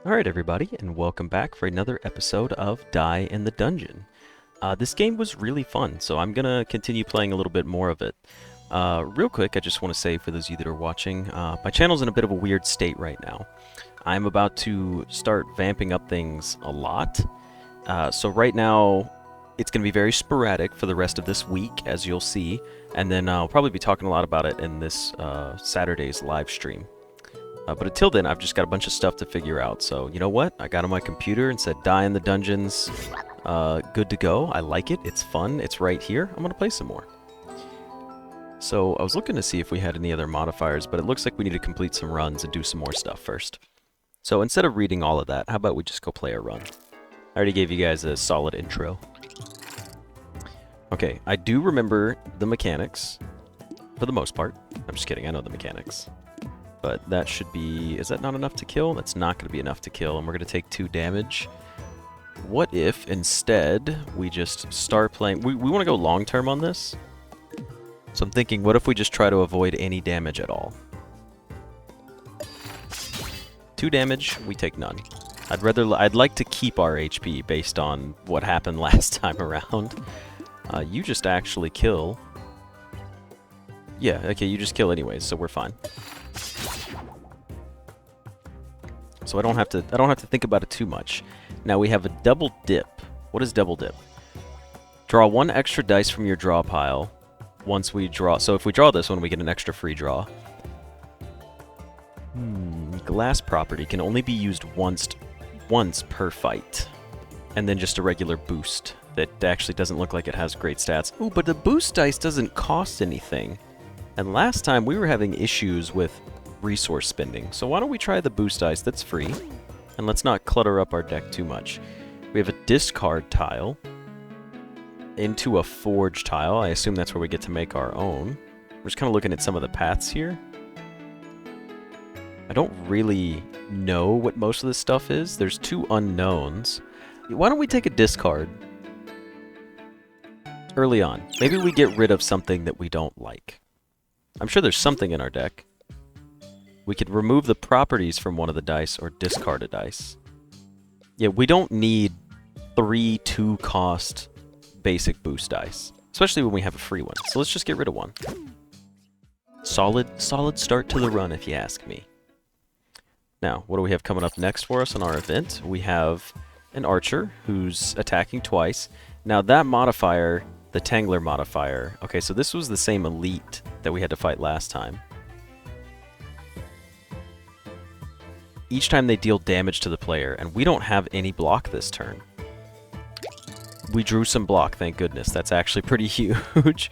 Alright everybody, and welcome back for another episode of Die in the Dungeon. This game was really fun, so I'm gonna continue playing a little bit more of it. Real quick, I just want to say for those of you that are watching, my channel's in a bit of a weird state right now. I'm about to start vamping up things a lot, so right now it's going to be very sporadic for the rest of this week, as you'll see, and then I'll probably be talking a lot about it in this Saturday's live stream. But until then, I've just got a bunch of stuff to figure out. So, you know what? I got on my computer and said, Die in the Dungeons, good to go. I like it. It's fun. It's right here. I'm going to play some more. So, I was looking to see if we had any other modifiers, but it looks like we need to complete some runs and do some more stuff first. So, instead of reading all of that, how about we just go play a run? I already gave you guys a solid intro. Okay, I do remember the mechanics, for the most part. I'm just kidding. I know the mechanics. But that should be... Is that not enough to kill? That's not going to be enough to kill, and we're going to take 2 damage. What if, instead, we just start playing... We want to go long-term on this. So I'm thinking, what if we just try to avoid any damage at all? 2 damage, we take none. I'd like to keep our HP based on what happened last time around. You just actually kill... Yeah, okay, you just kill anyways, so we're fine. So I don't have to think about it too much. Now we have a double dip. What is double dip? Draw 1 extra dice from your draw pile once we draw. So if we draw this one, we get an extra free draw. Glass property can only be used once per fight. And then just a regular boost that actually doesn't look like it has great stats. Ooh, but the boost dice doesn't cost anything. And last time we were having issues with resource spending. So why don't we try the boost dice that's free, and let's not clutter up our deck too much. We have a discard tile into a forge tile. I assume that's where we get to make our own. We're just kind of looking at some of the paths here. I don't really know what most of this stuff is. There's 2 unknowns. Why don't we take a discard early on? Maybe we get rid of something that we don't like. I'm sure there's something in our deck. We could remove the properties from one of the dice or discard a dice. Yeah, we don't need 3 2-cost basic boost dice, especially when we have a free one. So let's just get rid of 1. Solid start to the run, if you ask me. Now, what do we have coming up next for us on our event? We have an archer who's attacking twice. Now that modifier, the Tangler modifier, okay, so this was the same elite that we had to fight last time. Each time they deal damage to the player, and we don't have any block this turn. We drew some block, thank goodness. That's actually pretty huge.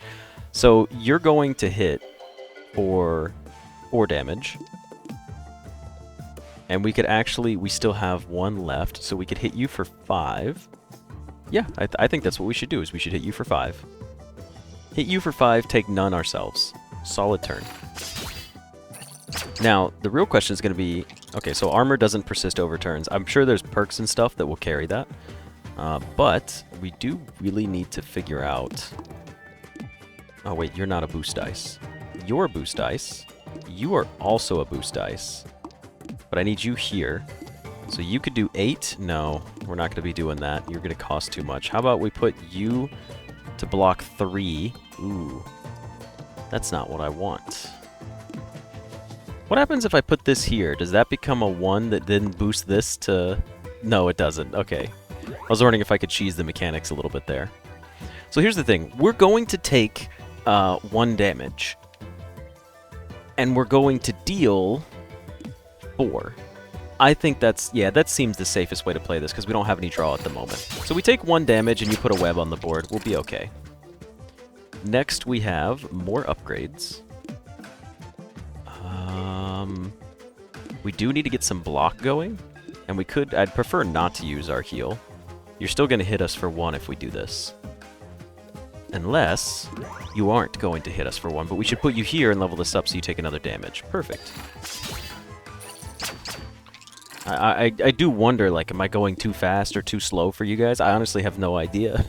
So you're going to hit for 4 damage. And we could actually, we still have 1 left, so we could hit you for 5. Yeah, I think that's what we should do, is we should hit you for 5. Hit you for 5, take none ourselves. Solid turn. Now, the real question is going to be, okay, so armor doesn't persist over turns. I'm sure there's perks and stuff that will carry that. But we do really need to figure out... Oh, wait, you're not a boost dice. You're a boost dice. You are also a boost dice. But I need you here. So you could do 8. No, we're not going to be doing that. You're going to cost too much. How about we put you to block 3? Ooh, that's not what I want. What happens if I put this here? Does that become a 1 that then boosts this to... No, it doesn't. Okay. I was wondering if I could cheese the mechanics a little bit there. So here's the thing. We're going to take 1 damage. And we're going to deal 4. I think that's... Yeah, that seems the safest way to play this, because we don't have any draw at the moment. So we take 1 damage and you put a web on the board. We'll be okay. Next we have more upgrades. We do need to get some block going, and we could... I'd prefer not to use our heal. You're still going to hit us for 1 if we do this. Unless you aren't going to hit us for 1, but we should put you here and level this up so you take another damage. Perfect. I do wonder, like, am I going too fast or too slow for you guys? I honestly have no idea.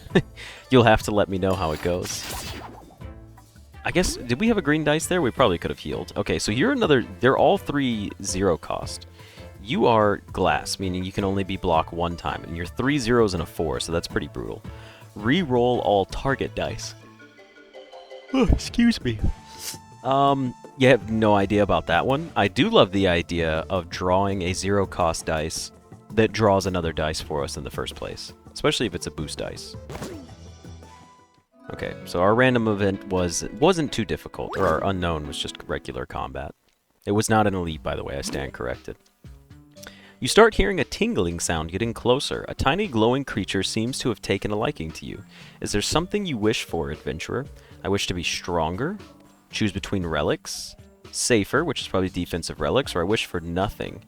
You'll have to let me know how it goes. I guess, did we have a green dice there? We probably could have healed. Okay, so you're another... They're all 3 0 cost. You are glass, meaning you can only be blocked one time, and you're 3 zeros and a 4, so that's pretty brutal. Re-roll all target dice. Oh, excuse me. You have no idea about that one. I do love the idea of drawing a zero-cost dice that draws another dice for us in the first place, especially if it's a boost dice. Okay, so our random event wasn't too difficult, or our unknown was just regular combat. It was not an elite, by the way, I stand corrected. You start hearing a tingling sound getting closer. A tiny glowing creature seems to have taken a liking to you. Is there something you wish for, adventurer? I wish to be stronger. Choose between relics. Safer, which is probably defensive relics, or I wish for nothing.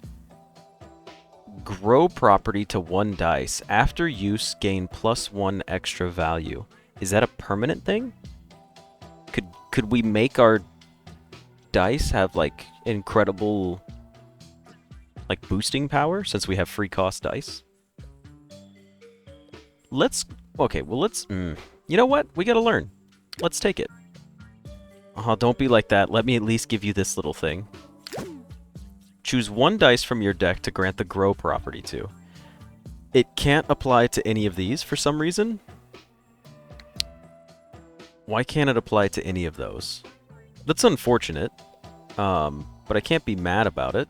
Grow property to 1 dice. After use, gain +1 extra value. Is that a permanent thing? Could we make our dice have, like, incredible, like, boosting power since we have free cost dice? Okay, well, let's, you know what? We gotta learn. Let's take it. Oh, don't be like that. Let me at least give you this little thing. Choose 1 dice from your deck to grant the grow property to. It can't apply to any of these for some reason. Why can't it apply to any of those? That's unfortunate, but I can't be mad about it.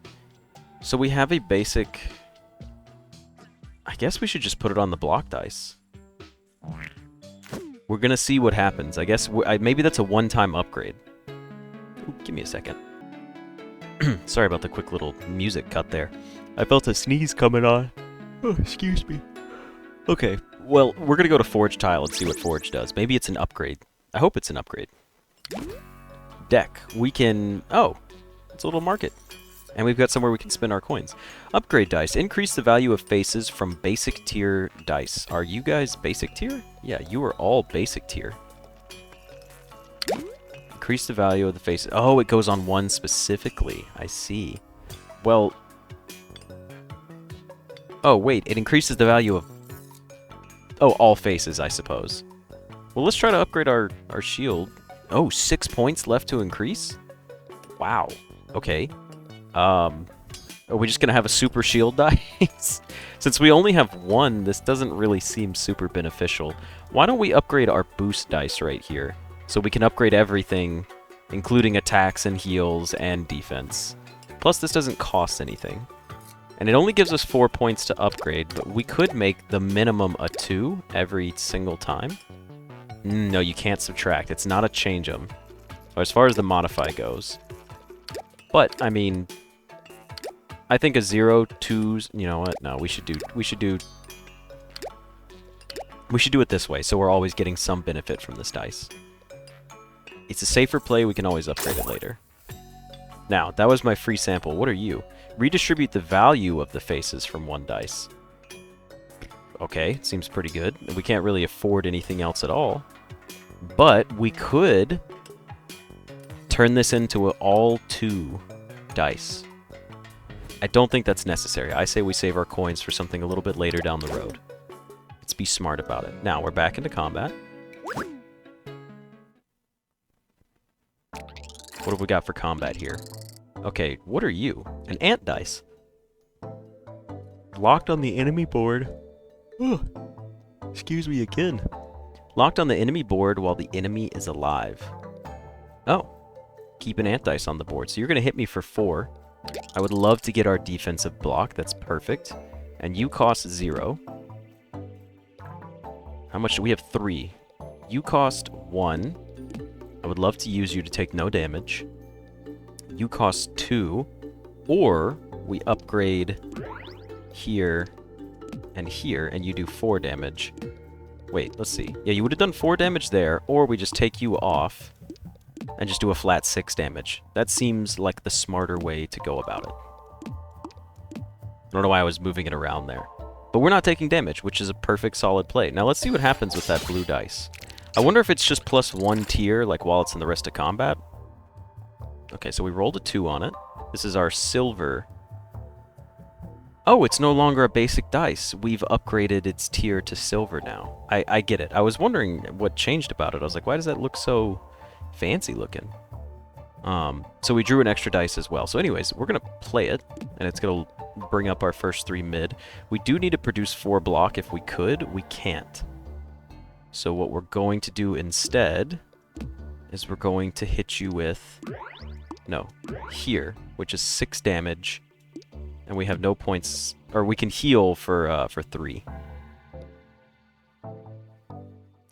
So we have a basic... I guess we should just put it on the block dice. We're gonna see what happens. I guess maybe that's a one-time upgrade. Ooh, give me a second. Sorry about the quick little music cut there. I felt a sneeze coming on. Oh, excuse me. Okay, well, we're gonna go to Forge Tile and see what Forge does. Maybe it's an upgrade. I hope it's an upgrade. Deck. We can... Oh, it's a little market. And we've got somewhere we can spend our coins. Upgrade dice. Increase the value of faces from basic tier dice. Are you guys basic tier? Yeah, you are all basic tier. Increase the value of the faces. Oh, it goes on one specifically. I see. Well... Oh, wait. It increases the value of... Oh, all faces, I suppose. Well, let's try to upgrade our shield. Oh, 6 points left to increase? Wow. Okay. Are we just gonna have a super shield dice? Since we only have 1, this doesn't really seem super beneficial. Why don't we upgrade our boost dice right here? So we can upgrade everything, including attacks and heals and defense. Plus, this doesn't cost anything. And it only gives us 4 points to upgrade, but we could make the minimum a 2 every single time. No, you can't subtract. It's not a change 'em. As far as the modify goes. But, I mean... I think a 0, 2s... You know what? No, we should do it this way, so we're always getting some benefit from this dice. It's a safer play, we can always upgrade it later. Now, that was my free sample. What are you? Redistribute the value of the faces from 1 dice. Okay, seems pretty good. We can't really afford anything else at all. But we could turn this into an all 2 dice. I don't think that's necessary. I say we save our coins for something a little bit later down the road. Let's be smart about it. Now, we're back into combat. What have we got for combat here? Okay, what are you? An ant dice. Locked on the enemy board. Oh, excuse me again. Locked on the enemy board while the enemy is alive. Oh, keep an ant dice on the board. So you're going to hit me for 4. I would love to get our defensive block. That's perfect. And you cost 0. How much do we have? 3. You cost 1. I would love to use you to take no damage. You cost 2. Or we upgrade here and here, and you do 4 damage. Wait, let's see. Yeah, you would have done 4 damage there, or we just take you off and just do a flat 6 damage. That seems like the smarter way to go about it. I don't know why I was moving it around there. But we're not taking damage, which is a perfect solid play. Now let's see what happens with that blue dice. I wonder if it's just +1 tier, like while it's in the rest of combat. Okay, so we rolled a 2 on it. This is our silver. Oh, it's no longer a basic dice. We've upgraded its tier to silver now. I get it. I was wondering what changed about it. I was like, why does that look so fancy looking? So we drew an extra dice as well. So anyways, we're going to play it, and it's going to bring up our first 3 mid. We do need to produce 4 block if we could. We can't. So what we're going to do instead is we're going to hit you with... No, here, which is 6 damage. And we have no points... Or we can heal for 3.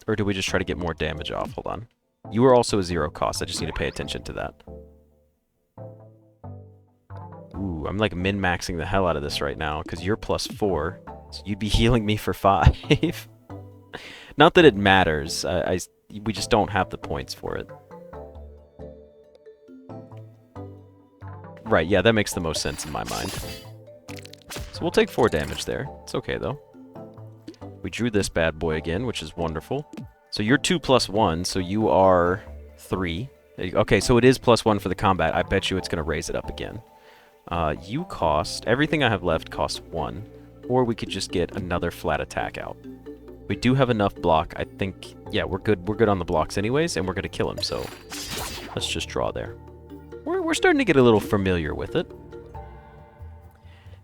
Or do we just try to get more damage off? Hold on. You are also a 0 cost. I just need to pay attention to that. Ooh, I'm like min-maxing the hell out of this right now, because you're +4. So you'd be healing me for 5. Not that it matters. We just don't have the points for it. Right, yeah, that makes the most sense in my mind. So we'll take 4 damage there. It's okay, though. We drew this bad boy again, which is wonderful. So you're 2 + 1, so you are 3. Okay, so it is +1 for the combat. I bet you it's going to raise it up again. You cost... Everything I have left costs 1. Or we could just get another flat attack out. We do have enough block. I think... Yeah, we're good. We're good on the blocks anyways, and we're going to kill him, so... Let's just draw there. We're starting to get a little familiar with it.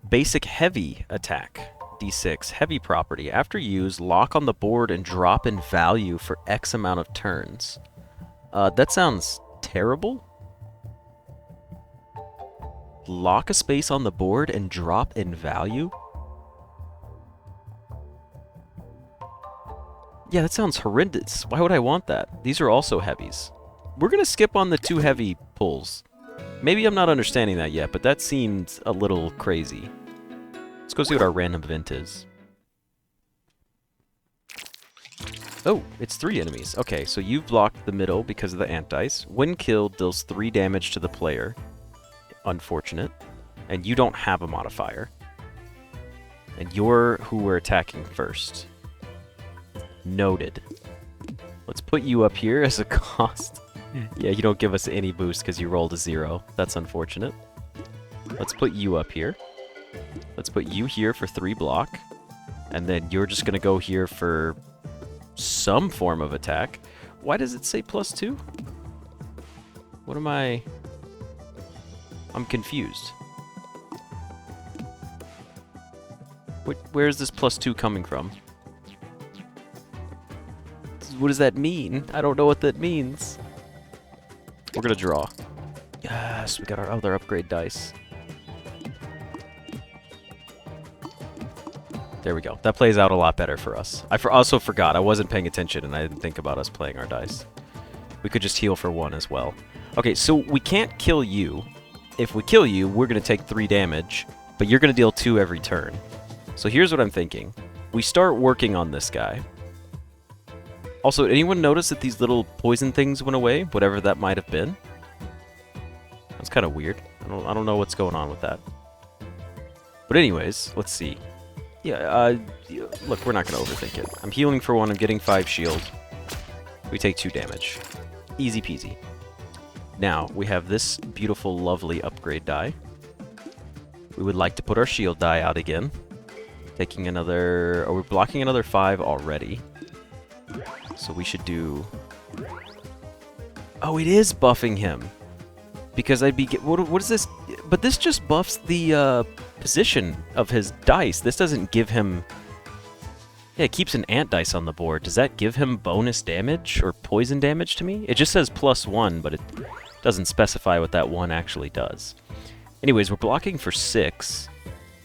Basic heavy attack. D6. Heavy property. After use, lock on the board and drop in value for X amount of turns. That sounds terrible. Lock a space on the board and drop in value? Yeah, that sounds horrendous. Why would I want that? These are also heavies. We're going to skip on the 2 heavy pulls. Maybe I'm not understanding that yet, but that seems a little crazy. Let's go see what our random event is. Oh, it's 3 enemies. Okay, so you've blocked the middle because of the ant dice. When killed, deals 3 damage to the player. Unfortunate. And you don't have a modifier. And you're who we're attacking first. Noted. Let's put you up here as a cost. Yeah, you don't give us any boost because you rolled a 0. That's unfortunate. Let's put you up here. Let's put you here for 3 block. And then you're just going to go here for some form of attack. Why does it say +2? What am I... I'm confused. Where is this +2 coming from? What does that mean? I don't know what that means. We're gonna draw. Yes, we got our other upgrade dice. There we go. That plays out a lot better for us. I also forgot. I wasn't paying attention and I didn't think about us playing our dice. We could just heal for 1 as well. Okay, so we can't kill you. If we kill you, we're going to take 3 damage, but you're going to deal 2 every turn. So here's what I'm thinking. We start working on this guy. Also, did anyone notice that these little poison things went away? Whatever that might have been? That's kind of weird. I don't know what's going on with that. But anyways, let's see. Yeah, look, we're not going to overthink it. I'm healing for 1, I'm getting 5 shield. We take 2 damage. Easy peasy. Now, we have this beautiful, lovely upgrade die. We would like to put our shield die out again. Taking another... Oh, we're blocking another 5 already. So we should do... Oh, it is buffing him. Because I'd be... What is this? But this just buffs the position of his dice. This doesn't give him... Yeah, it keeps an ant dice on the board. Does that give him bonus damage or poison damage to me? It just says +1, but it doesn't specify what that 1 actually does. Anyways, we're blocking for 6.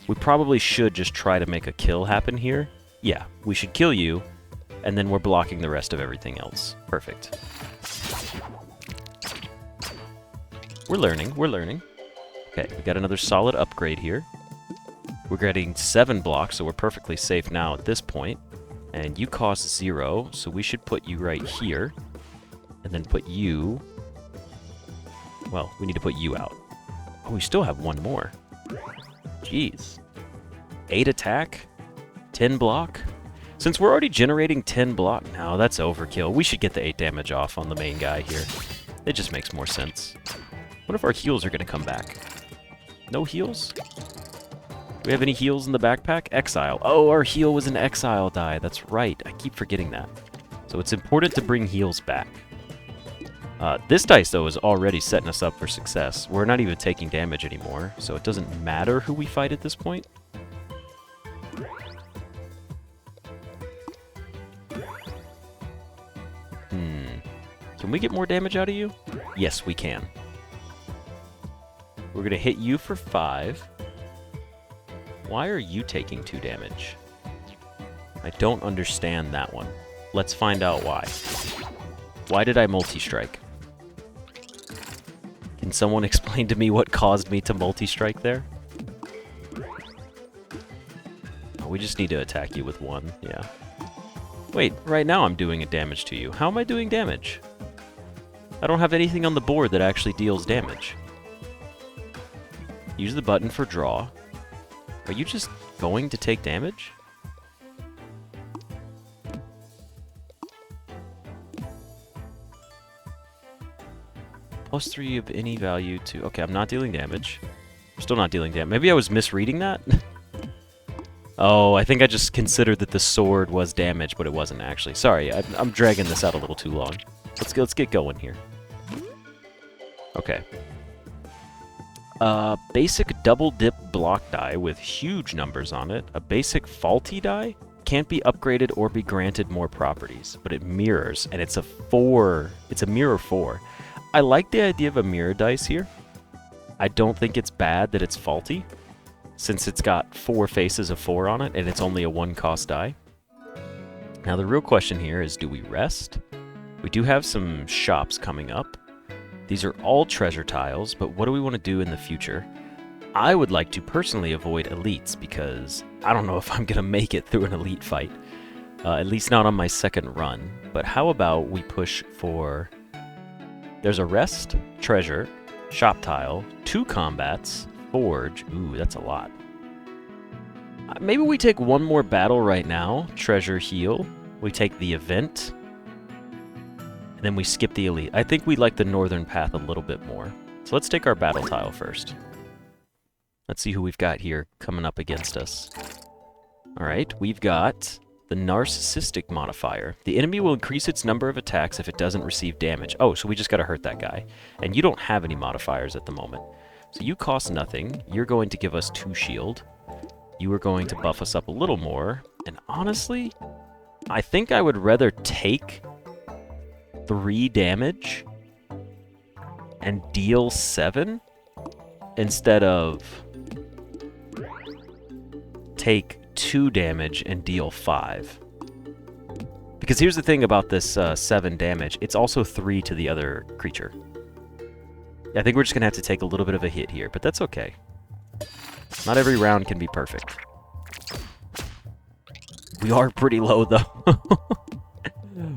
We probably should just try to make a kill happen here. Yeah, we should kill you, and then we're blocking the rest of everything else. Perfect. We're learning, we're learning. Okay, we got another solid upgrade here. We're getting 7 blocks, so we're perfectly safe now at this point. And you cost 0, so we should put you right here. And then put you... Well, we need to put you out. Oh, we still have 1 more. Jeez. 8 attack? 10 block? Since we're already generating 10 block... No, that's overkill. We should get the 8 damage off on the main guy here. It just makes more sense. What if our heals are going to come back? No heals? Do we have any heals in the backpack? Exile. Oh, our heal was an exile die. That's right. I keep forgetting that. So it's important to bring heals back. This dice, though, is already setting us up for success. We're not even taking damage anymore, so it doesn't matter who we fight at this point. Can we get more damage out of you? Yes, we can. We're going to hit you for 5. Why are you taking 2 damage? I don't understand that one. Let's find out why. Why did I multi-strike? Can someone explain to me what caused me to multi-strike there? Oh, we just need to attack you with 1, yeah. Wait, right now I'm doing a damage to you. How am I doing damage? I don't have anything on the board that actually deals damage. Use the button for draw. Are you just going to take damage? +3 of any value to... Okay, I'm not dealing damage. I'm still not dealing damage. Maybe I was misreading that? Oh, I think I just considered that the sword was damage, but it wasn't actually. Sorry, I'm dragging this out a little too long. Let's get going here. Okay. Basic double dip block die with huge numbers on it. A basic faulty die can't be upgraded or be granted more properties, but it mirrors, and it's a 4. It's a mirror 4. I like the idea of a mirror dice here. I don't think it's bad that it's faulty, since it's got 4 faces of 4 on it, and it's only a 1-cost die. Now the real question here is, do we rest? We do have some shops coming up. These are all treasure tiles, but what do we want to do in the future? I would like to personally avoid elites, because I don't know if I'm going to make it through an elite fight. At least not on my second run. But how about we push for... There's a rest, treasure, shop tile, 2 combats, forge. Ooh, that's a lot. Maybe we take 1 more battle right now. Treasure, heal. We take the event. And then we skip the elite. I think we like the northern path a little bit more. So let's take our battle tile first. Let's see who we've got here coming up against us. Alright, we've got the narcissistic modifier. The enemy will increase its number of attacks if it doesn't receive damage. Oh, so we just gotta hurt that guy. And you don't have any modifiers at the moment. So you cost nothing. You're going to give us 2 shield. You are going to buff us up a little more. And honestly, I think I would rather take 3 damage and deal 7 instead of take 2 damage and deal 5. Because here's the thing about this 7 damage. It's also 3 to the other creature. I think we're just going to have to take a little bit of a hit here, but that's okay. Not every round can be perfect. We are pretty low, though.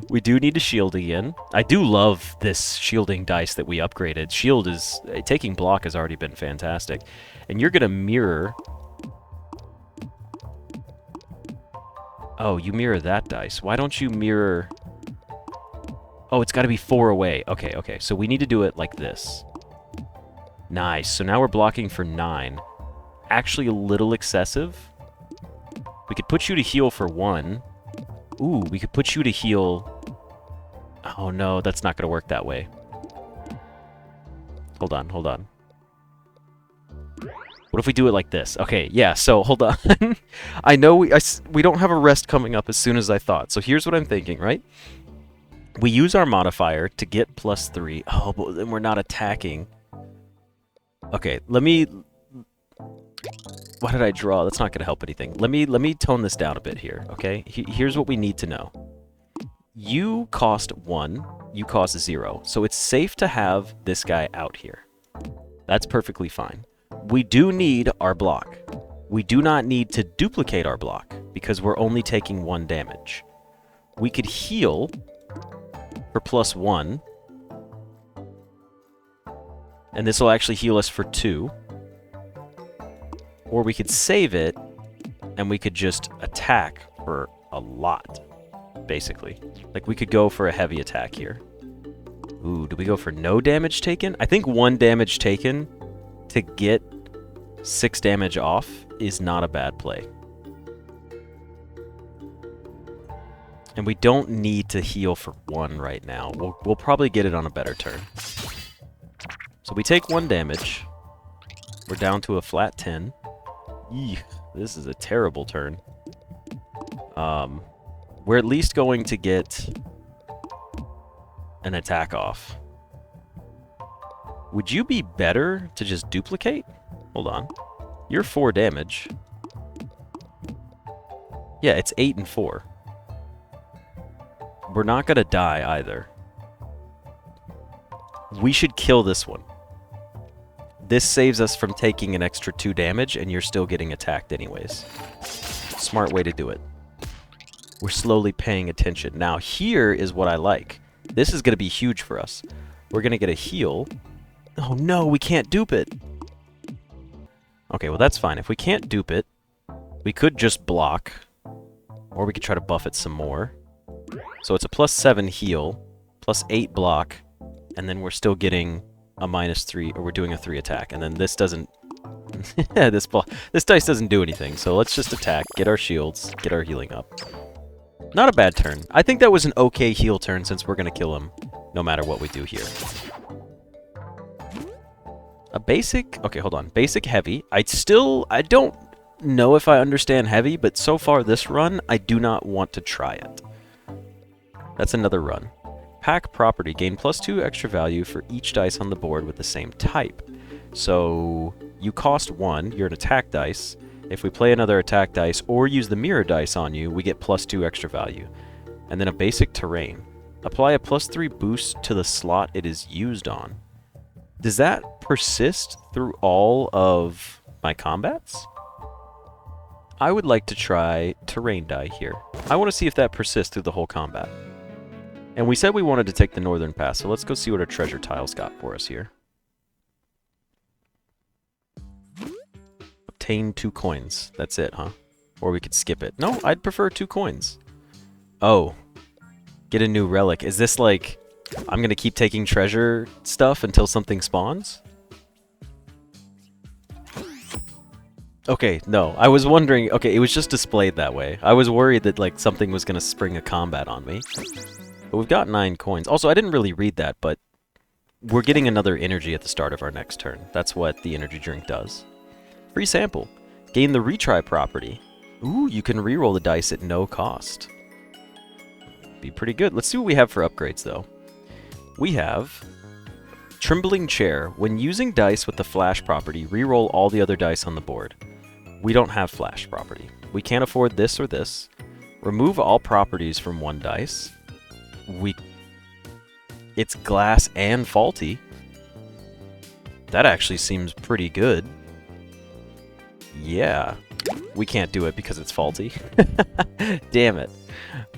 We do need to shield again. I do love this shielding dice that we upgraded. Shield is... Taking block has already been fantastic. And you're going to mirror... Oh, you mirror that dice. Why don't you mirror... Oh, it's got to be 4 away. Okay, okay. So we need to do it like this. Nice. So now we're blocking for 9. Actually a little excessive. We could put you to heal for 1. Ooh, we could put you to heal... Oh no, that's not going to work that way. Hold on, hold on. What if we do it like this? Okay, yeah, so hold on. I know we don't have a rest coming up as soon as I thought. So here's what I'm thinking, right? We use our modifier to get +3. Oh, but then we're not attacking. Okay, let me... Why did I draw? That's not going to help anything. Let me tone this down a bit here, okay? Here's what we need to know. You cost 1, you cost 0. So it's safe to have this guy out here. That's perfectly fine. We do need our block. We do not need to duplicate our block, because we're only taking 1 damage. We could heal for +1. And this will actually heal us for 2. Or we could save it, and we could just attack for a lot, basically. Like, we could go for a heavy attack here. Ooh, do we go for no damage taken? I think 1 damage taken to get 6 damage off is not a bad play. And we don't need to heal for 1 right now. We'll probably get it on a better turn. So we take 1 damage. We're down to a flat 10. Eek, this is a terrible turn. We're at least going to get an attack off. Would you be better to just duplicate? Hold on. You're 4 damage. Yeah, it's 8 and 4. We're not gonna die either. We should kill this one. This saves us from taking an extra 2 damage, and you're still getting attacked anyways. Smart way to do it. We're slowly paying attention. Now, here is what I like. This is gonna be huge for us. We're gonna get a heal. Oh no, we can't dupe it! Okay, well that's fine. If we can't dupe it, we could just block. Or we could try to buff it some more. So it's a +7 heal, +8 block, and then we're still getting a -3, or we're doing a 3 attack. And then this doesn't... this dice doesn't do anything, so let's just attack, get our shields, get our healing up. Not a bad turn. I think that was an okay heal turn since we're going to kill him no matter what we do here. A basic... Okay, hold on. Basic heavy. I don't know if I understand heavy, but so far this run, I do not want to try it. That's another run. Pack property. Gain +2 extra value for each dice on the board with the same type. So you cost 1. You're an attack dice. If we play another attack dice or use the mirror dice on you, we get +2 extra value. And then a basic terrain. Apply a +3 boost to the slot it is used on. Does that persist through all of my combats? I would like to try terrain die here. I want to see if that persists through the whole combat. And we said we wanted to take the northern pass, so let's go see what our treasure tiles got for us here. Obtain 2 coins. That's it, huh? Or we could skip it. No, I'd prefer 2 coins. Oh. Get a new relic. Is this like... I'm gonna keep taking treasure stuff until something spawns? Okay, no. I was wondering... Okay, it was just displayed that way. I was worried that, like, something was gonna spring a combat on me. But we've got 9 coins. Also, I didn't really read that, but... We're getting another energy at the start of our next turn. That's what the energy drink does. Free sample. Gain the retry property. Ooh, you can reroll the dice at no cost. Be pretty good. Let's see what we have for upgrades, though. We have Trembling Chair. When using dice with the flash property, reroll all the other dice on the board. We don't have flash property. We can't afford this or this. Remove all properties from 1 dice. It's glass and faulty. That actually seems pretty good. Yeah. We can't do it because it's faulty. Damn it.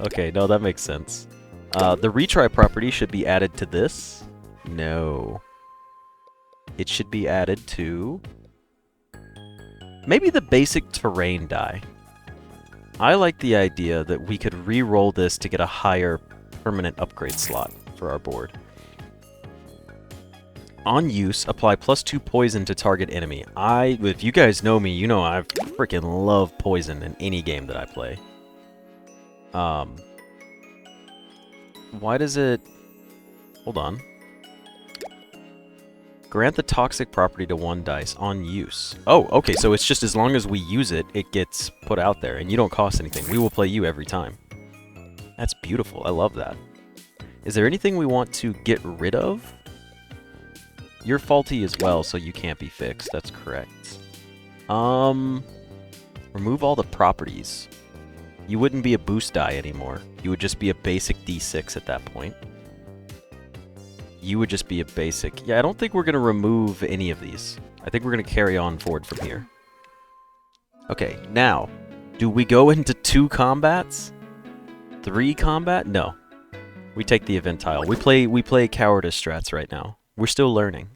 Okay, no, that makes sense. The retry property should be added to this. No. It should be added to... maybe the basic terrain die. I like the idea that we could re-roll this to get a higher permanent upgrade slot for our board. On use, apply +2 poison to target enemy. If you guys know me, you know I freaking love poison in any game that I play. Why does it... Hold on. Grant the toxic property to 1 dice on use. Oh, okay, so it's just as long as we use it, it gets put out there, and you don't cost anything. We will play you every time. That's beautiful. I love that. Is there anything we want to get rid of? You're faulty as well, so you can't be fixed. That's correct. Remove all the properties. You wouldn't be a boost die anymore. You would just be a basic D6 at that point. You would just be a basic... Yeah, I don't think we're going to remove any of these. I think we're going to carry on forward from here. Okay, now, do we go into 2 combats? 3 combat? No. We take the event tile. We play cowardice strats right now. We're still learning.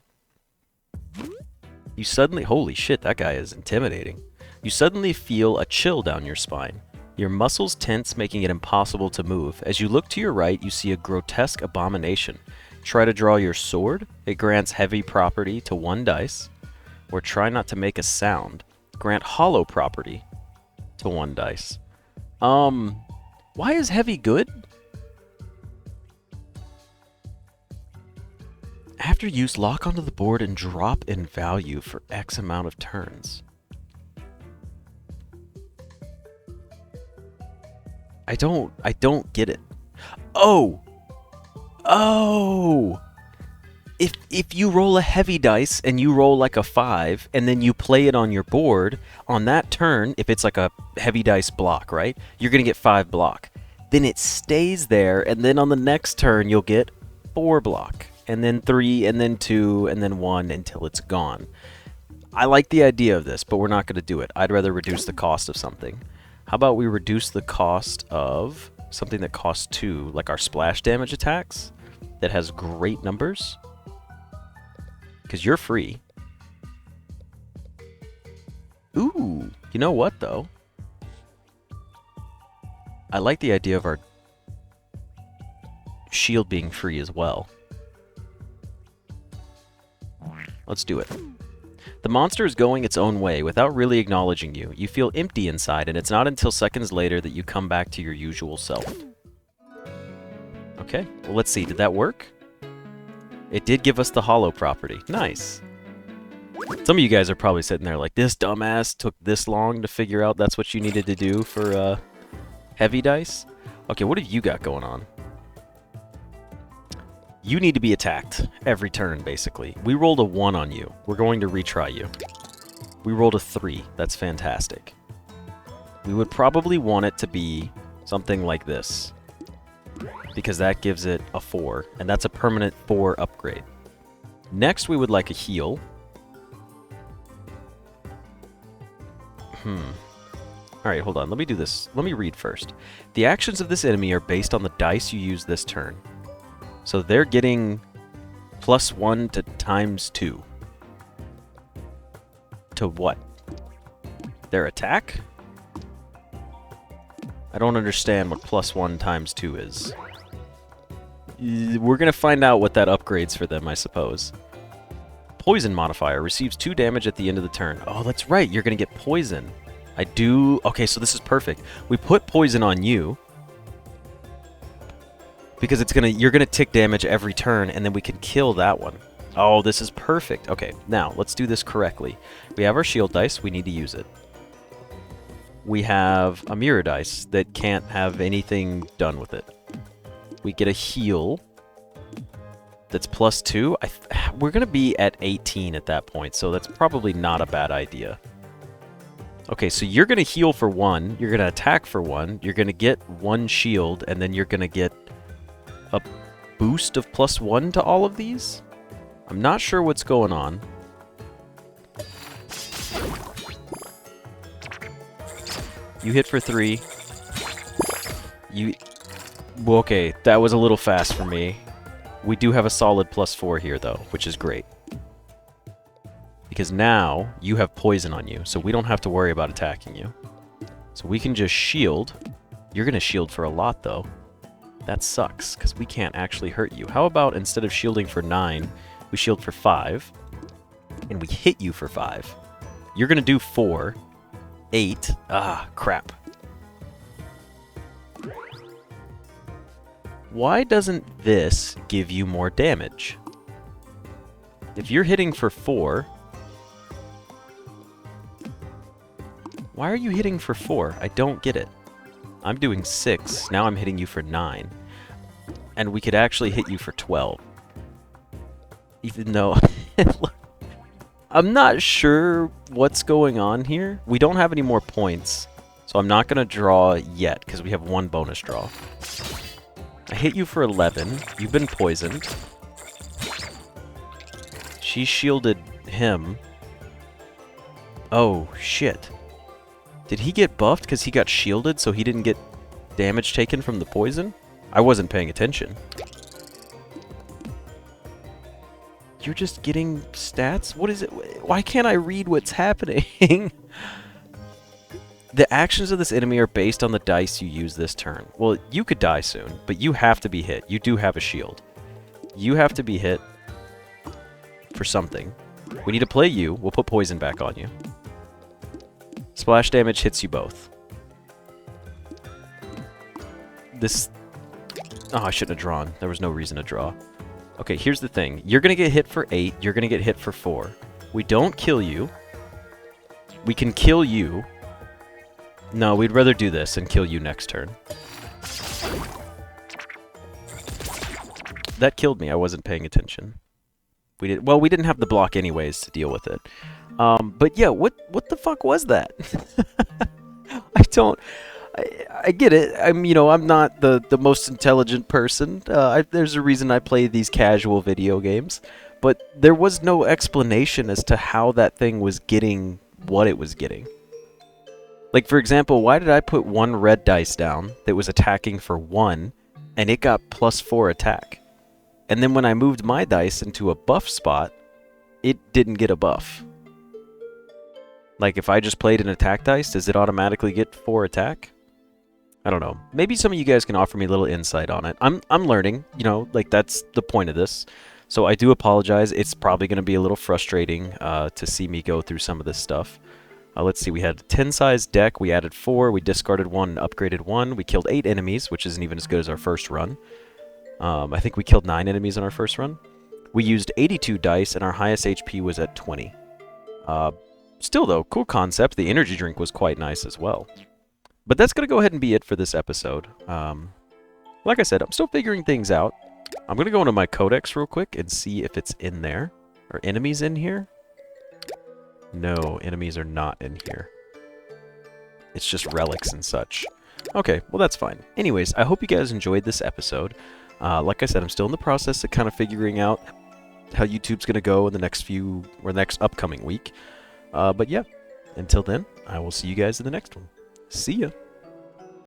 You suddenly... Holy shit, that guy is intimidating. You suddenly feel a chill down your spine. Your muscles tense, making it impossible to move. As you look to your right, you see a grotesque abomination. Try to draw your sword. It grants heavy property to 1 dice. Or try not to make a sound. Grant hollow property to 1 dice. Why is heavy good? After use, lock onto the board and drop in value for X amount of turns. I don't get it. Oh! Oh! If you roll a heavy dice and you roll like a 5 and then you play it on your board, on that turn, if it's like a heavy dice block, right? You're going to get 5 block. Then it stays there, and then on the next turn you'll get 4 block, and then 3, and then 2, and then 1 until it's gone. I like the idea of this, but we're not going to do it. I'd rather reduce the cost of something. How about we reduce the cost of something that costs 2, like our splash damage attacks, that has great numbers? Because you're free. Ooh, you know what, though? I like the idea of our shield being free as well. Let's do it. The monster is going its own way without really acknowledging you. You feel empty inside, and it's not until seconds later that you come back to your usual self. Okay, well, let's see. Did that work? It did give us the hollow property. Nice. Some of you guys are probably sitting there like, this dumbass took this long to figure out that's what you needed to do for heavy dice. Okay, what have you got going on? You need to be attacked every turn, basically. We rolled a 1 on you. We're going to retry you. We rolled a 3. That's fantastic. We would probably want it to be something like this, because that gives it a 4, and that's a permanent 4 upgrade. Next, we would like a heal. Alright, hold on. Let me do this. Let me read first. The actions of this enemy are based on the dice you use this turn. So they're getting +1 to ×2. To what? Their attack? I don't understand what +1 × 2 is. We're going to find out what that upgrades for them, I suppose. Poison modifier receives 2 damage at the end of the turn. Oh, that's right. You're going to get poison. I do. Okay, so this is perfect. We put poison on you because you're going to tick damage every turn, and then we can kill that one. Oh, this is perfect. Okay, now let's do this correctly. We have our shield dice. We need to use it. We have a mirror dice that can't have anything done with it. We get a heal that's +2. We're going to be at 18 at that point, so that's probably not a bad idea. Okay, so you're going to heal for 1, you're going to attack for 1, you're going to get 1 shield, and then you're going to get a boost of +1 to all of these? I'm not sure what's going on. You hit for 3. Well, okay, that was a little fast for me. We do have a solid +4 here, though, which is great. Because now you have poison on you, so we don't have to worry about attacking you. So we can just shield. You're going to shield for a lot, though. That sucks, because we can't actually hurt you. How about instead of shielding for 9, we shield for 5, and we hit you for 5. You're going to do 4. 8. Ah, crap. Why doesn't this give you more damage? If you're hitting for 4... Why are you hitting for 4? I don't get it. I'm doing 6. Now I'm hitting you for 9. And we could actually hit you for 12. Even though... I'm not sure what's going on here. We don't have any more points. So I'm not going to draw yet, because we have 1 bonus draw. I hit you for 11. You've been poisoned. She shielded him. Oh, shit. Did he get buffed because he got shielded so he didn't get damage taken from the poison? I wasn't paying attention. You're just getting stats? What is it? Why can't I read what's happening? The actions of this enemy are based on the dice you use this turn. Well, you could die soon, but you have to be hit. You do have a shield. You have to be hit for something. We need to play you. We'll put poison back on you. Splash damage hits you both. this... Oh, I shouldn't have drawn. There was no reason to draw. Okay, here's the thing. You're going to get hit for 8. You're going to get hit for 4. We don't kill you. We can kill you. No, we'd rather do this and kill you next turn. That killed me. I wasn't paying attention. We didn't have the block anyways to deal with it. But yeah, what the fuck was that? I get it. I'm not the most intelligent person. There's a reason I play these casual video games. But there was no explanation as to how that thing was getting what it was getting. Like, for example, why did I put 1 red dice down that was attacking for 1, and it got +4 attack? And then when I moved my dice into a buff spot, it didn't get a buff. Like, if I just played an attack dice, does it automatically get 4 attack? I don't know. Maybe some of you guys can offer me a little insight on it. I'm learning, like, that's the point of this. So I do apologize. It's probably going to be a little frustrating to see me go through some of this stuff. Let's see, we had a 10-size deck, we added 4, we discarded 1 and upgraded 1, we killed 8 enemies, which isn't even as good as our first run. I think we killed 9 enemies on our first run. We used 82 dice, and our highest HP was at 20. Still, though, cool concept. The energy drink was quite nice as well. But that's going to go ahead and be it for this episode. Like I said, I'm still figuring things out. I'm going to go into my codex real quick and see if it's in there. Are enemies in here? No, enemies are not in here. It's just relics and such. Okay, well that's fine. Anyways, I hope you guys enjoyed this episode. Like I said, I'm still in the process of kind of figuring out how YouTube's going to go in the next upcoming week. But yeah, until then, I will see you guys in the next one. See ya!